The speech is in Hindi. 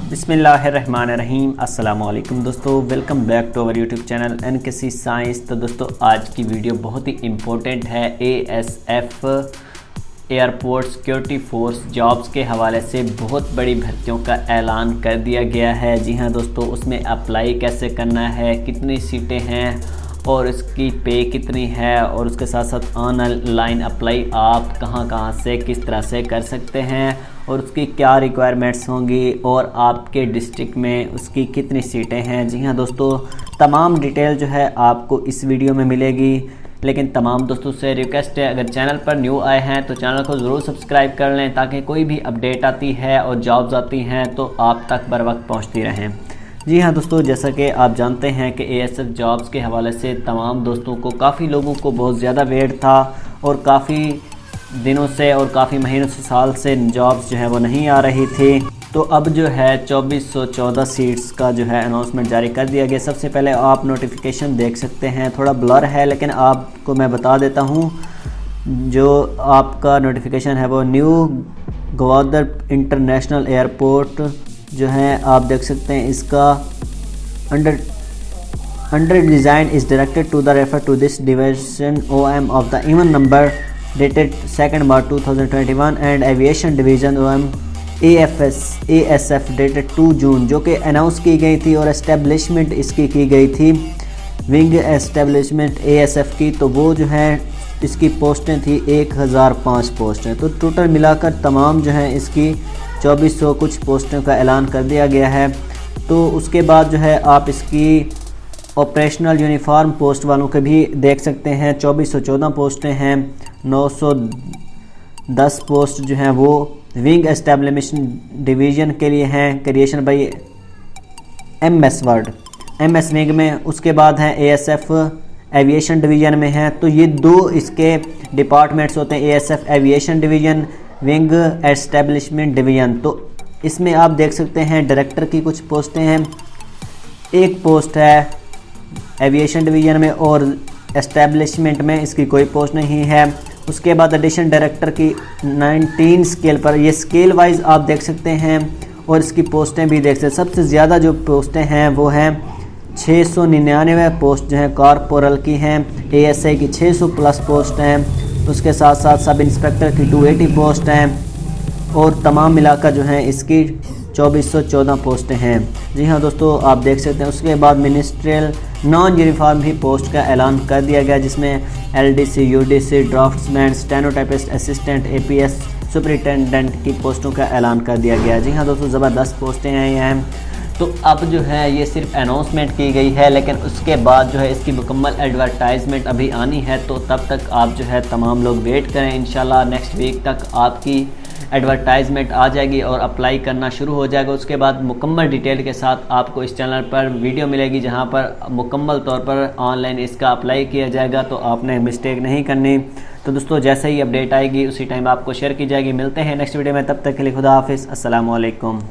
बिस्मिल्लाहिर्रहमानिर्रहीम। अस्सलामुअलैकुम दोस्तों, welcome back to our YouTube channel NKC science. तो दोस्तों आज की वीडियो बहुत ही इम्पोर्टेंट है। ASF airport security force jobs के हवाले से बहुत बड़ी भर्तियों का ऐलान कर दिया गया है। जी हाँ दोस्तों, उसमें अप्लाई कैसे करना है, कितनी सीटें हैं और इसकी पे कितनी है, और उसके साथ साथ ऑनलाइन अप्लाई आप कहां से किस तरह से कर सकते हैं और उसकी क्या रिक्वायरमेंट्स होंगी और आपके डिस्ट्रिक्ट में उसकी कितनी सीटें हैं। जी हाँ दोस्तों, तमाम डिटेल जो है आपको इस वीडियो में मिलेगी। लेकिन तमाम दोस्तों से रिक्वेस्ट है, अगर चैनल पर न्यू आए हैं तो चैनल को ज़रूर सब्सक्राइब कर लें ताकि कोई भी अपडेट आती है और जॉब्स आती हैं तो आप तक बर वक्त पहुँचती रहें। जी हाँ दोस्तों, जैसा कि आप जानते हैं कि ASF जॉब्स के हवाले से तमाम दोस्तों को, काफ़ी लोगों को बहुत ज़्यादा वेट था और काफ़ी दिनों से और काफ़ी महीनों से, साल से जॉब्स जो है वो नहीं आ रही थी। तो अब जो है 2414 सीट्स का जो है अनाउंसमेंट जारी कर दिया गया। सबसे पहले आप नोटिफिकेशन देख सकते हैं, थोड़ा ब्लर है लेकिन आपको मैं बता देता हूँ। जो आपका नोटिफिकेशन है वो न्यू ग्वादर इंटरनेशनल एयरपोर्ट जो है आप देख सकते हैं, इसका under design is directed to the refer to this division OM of the even number dated 2 March 2021 and aviation division OM ASF dated 2 June, जो कि अनाउंस की गई थी और एस्टेब्लिशमेंट इसकी की गई थी विंग एस्टेब्लिशमेंट ASF की। तो वो जो है इसकी पोस्टें थी 1005 पोस्टें। तो टोटल मिलाकर तमाम जो है इसकी 2400 कुछ पोस्टों का ऐलान कर दिया गया है। तो उसके बाद जो है आप इसकी ऑपरेशनल यूनिफॉर्म पोस्ट वालों के भी देख सकते हैं। 2414 पोस्टें हैं, 910 पोस्ट जो हैं वो विंग एस्टेब्लिशमेंट डिवीज़न के लिए हैं, क्रिएशन बाई MS विंग में। उसके बाद हैं ASF एविएशन डिवीज़न में हैं। तो ये दो इसके डिपार्टमेंट्स होते हैं, ASF aviation division, wing establishment division. तो इसमें आप देख सकते हैं डायरेक्टर की कुछ पोस्टें हैं, एक पोस्ट है एविएशन डिवीज़न में और एस्टेब्लिशमेंट में इसकी कोई पोस्ट नहीं है। उसके बाद एडिशन डायरेक्टर की 19 स्केल पर, ये स्केल वाइज आप देख सकते हैं और इसकी पोस्टें भी देख सकते हैं। सबसे ज़्यादा जो पोस्टें हैं वो हैं 699 पोस्ट जो हैं कॉर्पोरल की हैं। ASI की 600 प्लस पोस्ट हैं। उसके साथ साथ सब इंस्पेक्टर की 280 पोस्ट हैं और तमाम मिलाकर जो हैं इसकी 2414 पोस्टें हैं। जी हाँ दोस्तों, आप देख सकते हैं। उसके बाद मिनिस्ट्रियल नॉन यूनिफॉर्म भी पोस्ट का ऐलान कर दिया गया, जिसमें LDC, UDC, draughtsman, stenotypist, assistant, APS, superintendent की पोस्टों का ऐलान कर दिया गया। जी हाँ दोस्तों, ज़बरदस्त पोस्टें हैं यहाँ। तो अब जो है ये सिर्फ अनाउंसमेंट की गई है, लेकिन उसके बाद जो है इसकी मुकम्मल एडवर्टाइजमेंट अभी आनी है। तो तब तक आप जो है तमाम लोग वेट करें। इंशाल्लाह नेक्स्ट वीक तक आपकी एडवर्टाइजमेंट आ जाएगी और अप्लाई करना शुरू हो जाएगा। उसके बाद मुकम्मल डिटेल के साथ आपको इस चैनल पर वीडियो मिलेगी जहां पर मुकम्मल तौर पर ऑनलाइन इसका अप्लाई किया जाएगा। तो आपने मिस्टेक नहीं करनी। तो दोस्तों जैसे ही अपडेट आएगी उसी टाइम आपको शेयर की जाएगी। मिलते हैं नेक्स्ट वीडियो में, तब तक के लिए खुदा हाफिज़, अस्सलामु अलैकुम।